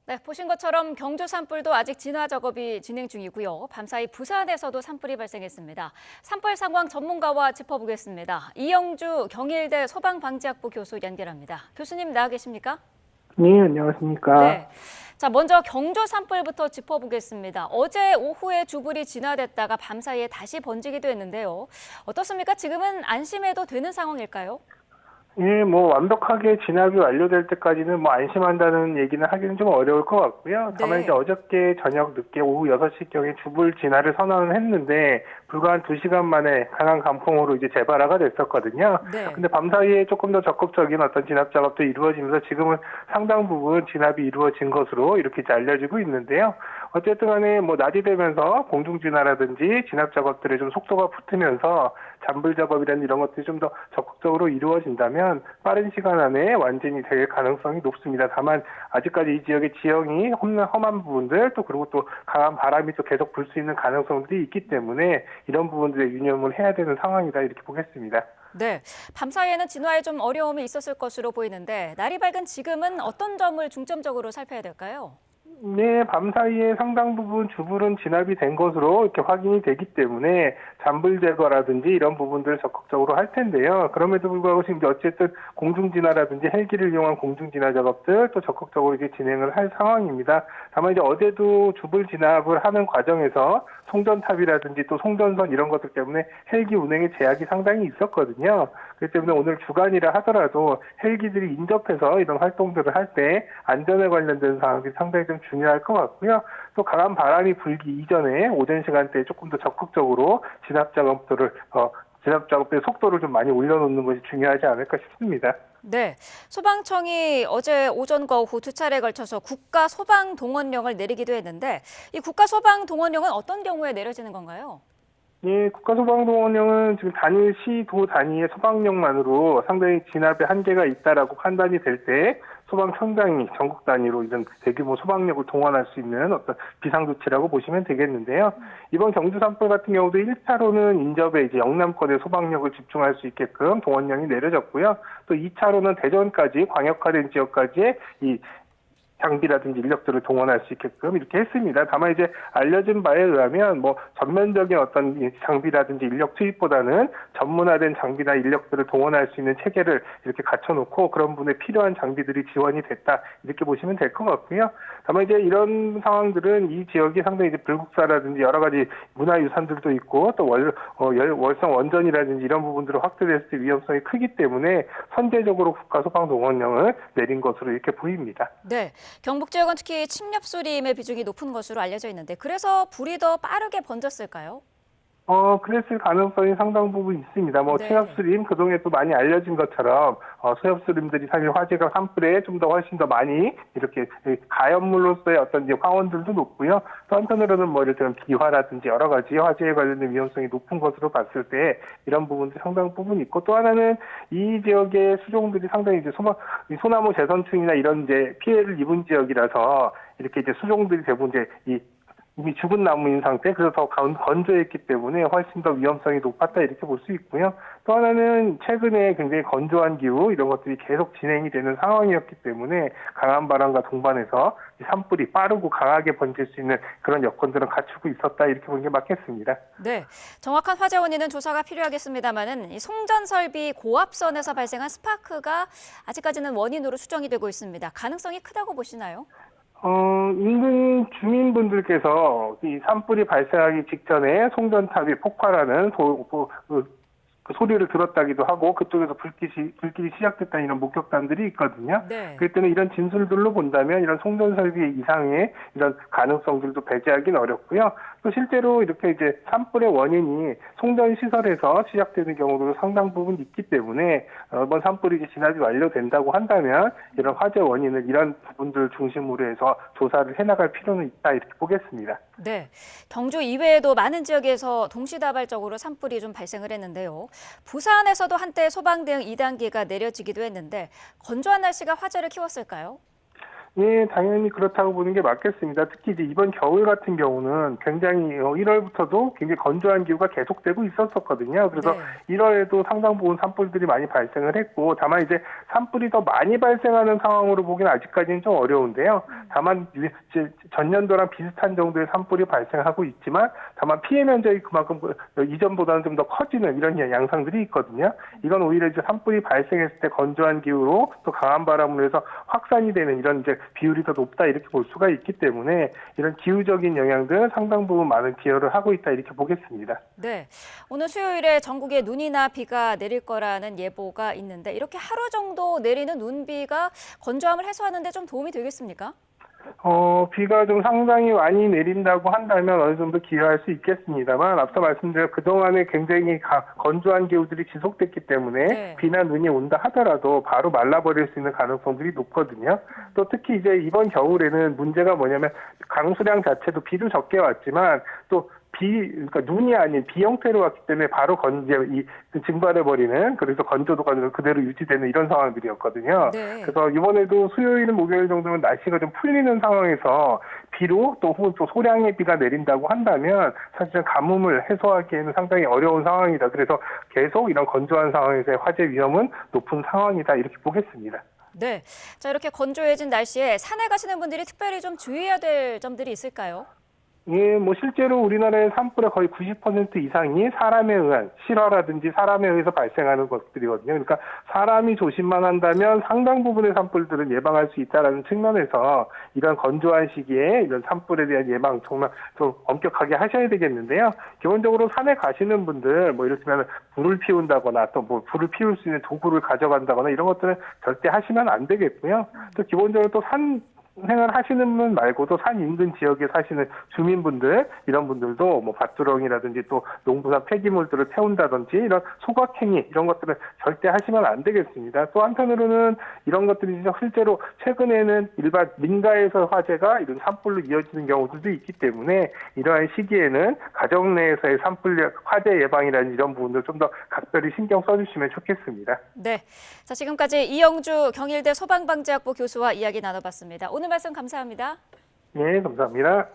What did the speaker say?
네, 보신 것처럼 경주 산불도 아직 진화 작업이 진행 중이고요. 밤사이 부산에서도 산불이 발생했습니다. 산불 상황 전문가와 짚어보겠습니다. 이영주 경일대 소방방지학부 교수 연결합니다. 교수님 나와 계십니까? 네, 안녕하십니까. 네. 자, 먼저 경주 산불부터 짚어보겠습니다. 어제 오후에 주불이 진화됐다가 밤사이에 다시 번지기도 했는데요. 어떻습니까? 지금은 안심해도 되는 상황일까요? 예, 완벽하게 진압이 완료될 때까지는 안심한다는 얘기는 하기는 좀 어려울 것 같고요. 다만 네. 이제 어저께 저녁 늦게 오후 6시경에 주불 진화를 선언을 했는데 불과 한 2시간 만에 강한 강풍으로 이제 재발화가 됐었거든요. 네. 근데 밤사이에 조금 더 적극적인 어떤 진압 작업도 이루어지면서 지금은 상당 부분 진압이 이루어진 것으로 이렇게 이제 알려지고 있는데요. 어쨌든 간에 낮이 되면서 공중 진화라든지 진압 작업들에 좀 속도가 붙으면서 잔불 작업이라는 이런 것들이 좀 더 적극적으로 이루어진다면 빠른 시간 안에 완전히 될 가능성이 높습니다. 다만 아직까지 이 지역의 지형이 험한 부분들 또 그리고 또 강한 바람이 또 계속 불 수 있는 가능성들이 있기 때문에 이런 부분들에 유념을 해야 되는 상황이다 이렇게 보겠습니다. 네, 밤사이에는 진화에 좀 어려움이 있었을 것으로 보이는데 날이 밝은 지금은 어떤 점을 중점적으로 살펴야 될까요? 네, 밤사이에 상당 부분 주불은 진압이 된 것으로 이렇게 확인이 되기 때문에 잔불 제거라든지 이런 부분들을 적극적으로 할 텐데요. 그럼에도 불구하고 지금 어쨌든 공중진화라든지 헬기를 이용한 공중진화 작업들 또 적극적으로 이제 진행을 할 상황입니다. 다만 이제 어제도 주불 진압을 하는 과정에서 송전탑이라든지 또 송전선 이런 것들 때문에 헬기 운행에 제약이 상당히 있었거든요. 그렇기 때문에 오늘 주간이라 하더라도 헬기들이 인접해서 이런 활동들을 할 때 안전에 관련된 사항이 상당히 좀 중요할 것 같고요. 또 강한 바람이 불기 이전에 오전 시간대에 조금 더 적극적으로 진압 작업의 속도를 좀 많이 올려놓는 것이 중요하지 않을까 싶습니다. 네, 소방청이 어제 오전과 오후 두 차례에 걸쳐서 국가소방동원령을 내리기도 했는데 이 국가소방동원령은 어떤 경우에 내려지는 건가요? 예, 국가소방동원령은 지금 단일 시도 단위의 소방령만으로 상당히 진압의 한계가 있다라고 판단이 될 때 소방청장이 전국 단위로 이런 대규모 소방력을 동원할 수 있는 어떤 비상조치라고 보시면 되겠는데요. 이번 경주 산불 같은 경우도 1차로는 인접에 이제 영남권의 소방력을 집중할 수 있게끔 동원령이 내려졌고요. 또 2차로는 대전까지 광역화된 지역까지의 이 장비라든지 인력들을 동원할 수 있게끔 이렇게 했습니다. 다만 이제 알려진 바에 의하면 전면적인 어떤 장비라든지 인력 투입보다는 전문화된 장비나 인력들을 동원할 수 있는 체계를 이렇게 갖춰놓고 그런 분에 필요한 장비들이 지원이 됐다 이렇게 보시면 될 것 같고요. 다만 이제 이런 상황들은 이 지역이 상당히 이제 불국사라든지 여러 가지 문화유산들도 있고 또 월성 원전이라든지 이런 부분들을 확대됐을 때 위험성이 크기 때문에 선제적으로 국가소방동원령을 내린 것으로 이렇게 보입니다. 네, 경북 지역은 특히 침엽수림의 비중이 높은 것으로 알려져 있는데 그래서 불이 더 빠르게 번졌을까요? 그랬을 가능성이 상당 부분 있습니다. 네. 체엽수림, 그동안에 또 많이 알려진 것처럼, 소엽수림들이 사실 화재가 산불에 좀 더 훨씬 더 많이 이렇게 가연물로서의 어떤 이제 황원들도 높고요. 또 한편으로는 예를 들면 비화라든지 여러 가지 화재에 관련된 위험성이 높은 것으로 봤을 때 이런 부분들이 상당 부분 있고 또 하나는 이 지역의 수종들이 상당히 이제 소나무 재선충이나 이런 이제 피해를 입은 지역이라서 이렇게 이제 수종들이 대부분 이제 이미 죽은 나무인 상태, 그래서 더 건조했기 때문에 훨씬 더 위험성이 높았다 이렇게 볼 수 있고요. 또 하나는 최근에 굉장히 건조한 기후 이런 것들이 계속 진행이 되는 상황이었기 때문에 강한 바람과 동반해서 산불이 빠르고 강하게 번질 수 있는 그런 여건들은 갖추고 있었다 이렇게 보는 게 맞겠습니다. 네, 정확한 화재 원인은 조사가 필요하겠습니다만은 이 송전 설비 고압선에서 발생한 스파크가 아직까지는 원인으로 추정이 되고 있습니다. 가능성이 크다고 보시나요? 인근 주민분들께서 이 산불이 발생하기 직전에 송전탑이 폭발하는 그 소리를 들었다기도 하고 그쪽에서 불길이 시작됐다는 이런 목격담들이 있거든요. 네. 그렇기 때문에 이런 진술들로 본다면 이런 송전 설비 이상의 이런 가능성들도 배제하기는 어렵고요. 또 실제로 이렇게 이제 산불의 원인이 송전 시설에서 시작되는 경우도 상당 부분 있기 때문에 이번 산불이 이제 진압이 완료된다고 한다면 이런 화재 원인을 이런 부분들 중심으로 해서 조사를 해나갈 필요는 있다 이렇게 보겠습니다. 네, 경주 이외에도 많은 지역에서 동시다발적으로 산불이 좀 발생을 했는데요. 부산에서도 한때 소방대응 2단계가 내려지기도 했는데 건조한 날씨가 화재를 키웠을까요? 예, 당연히 그렇다고 보는 게 맞겠습니다. 특히 이제 이번 겨울 같은 경우는 굉장히 1월부터도 굉장히 건조한 기후가 계속되고 있었거든요. 그래서 네. 1월에도 상당 부분 산불들이 많이 발생을 했고, 다만 이제 산불이 더 많이 발생하는 상황으로 보기는 아직까지는 좀 어려운데요. 다만 이제 전년도랑 비슷한 정도의 산불이 발생하고 있지만, 다만 피해 면적이 그만큼 이전보다는 좀 더 커지는 이런 양상들이 있거든요. 이건 오히려 이제 산불이 발생했을 때 건조한 기후로 또 강한 바람으로 해서 확산이 되는 이런 이제 비율이 더 높다 이렇게 볼 수가 있기 때문에 이런 기후적인 영향들 상당 부분 많은 기여를 하고 있다 이렇게 보겠습니다. 네. 오늘 수요일에 전국에 눈이나 비가 내릴 거라는 예보가 있는데 이렇게 하루 정도 내리는 눈비가 건조함을 해소하는 데 좀 도움이 되겠습니까? 비가 좀 상당히 많이 내린다고 한다면 어느 정도 기여할 수 있겠습니다만 앞서 말씀드린 그동안에 굉장히 건조한 기후들이 지속됐기 때문에 네. 비나 눈이 온다 하더라도 바로 말라버릴 수 있는 가능성들이 높거든요. 또 특히 이제 이번 겨울에는 문제가 뭐냐면 강수량 자체도 비도 적게 왔지만 또 그러니까 눈이 아닌 비 형태로 왔기 때문에 바로 증발해버리는, 그래서 건조도가 그대로 유지되는 이런 상황들이었거든요. 네. 그래서 이번에도 수요일, 목요일 정도면 날씨가 좀 풀리는 상황에서 비로 또 혹은 또 소량의 비가 내린다고 한다면 사실은 가뭄을 해소하기에는 상당히 어려운 상황이다. 그래서 계속 이런 건조한 상황에서의 화재 위험은 높은 상황이다. 이렇게 보겠습니다. 네. 자, 이렇게 건조해진 날씨에 산에 가시는 분들이 특별히 좀 주의해야 될 점들이 있을까요? 예, 실제로 우리나라의 산불의 거의 90% 이상이 사람에 의한 실화라든지 사람에 의해서 발생하는 것들이거든요. 그러니까 사람이 조심만 한다면 상당 부분의 산불들은 예방할 수 있다는 측면에서 이런 건조한 시기에 이런 산불에 대한 예방 정말 좀 엄격하게 하셔야 되겠는데요. 기본적으로 산에 가시는 분들, 이를테면 불을 피운다거나 또 불을 피울 수 있는 도구를 가져간다거나 이런 것들은 절대 하시면 안 되겠고요. 또 기본적으로 또 생활 하시는 분 말고도 산 인근 지역에 사시는 주민분들, 이런 분들도 밭두렁이라든지 또 농부산 폐기물들을 태운다든지 이런 소각행위 이런 것들은 절대 하시면 안 되겠습니다. 또 한편으로는 이런 것들이 실제로 최근에는 일반 민가에서 화재가 이런 산불로 이어지는 경우들도 있기 때문에 이러한 시기에는 가정 내에서의 산불 화재 예방이라는 이런 부분들 좀 더 각별히 신경 써주시면 좋겠습니다. 네. 자, 지금까지 이영주 경일대 소방방재학부 교수와 이야기 나눠봤습니다. 오늘 말씀 감사합니다. 네, 감사합니다.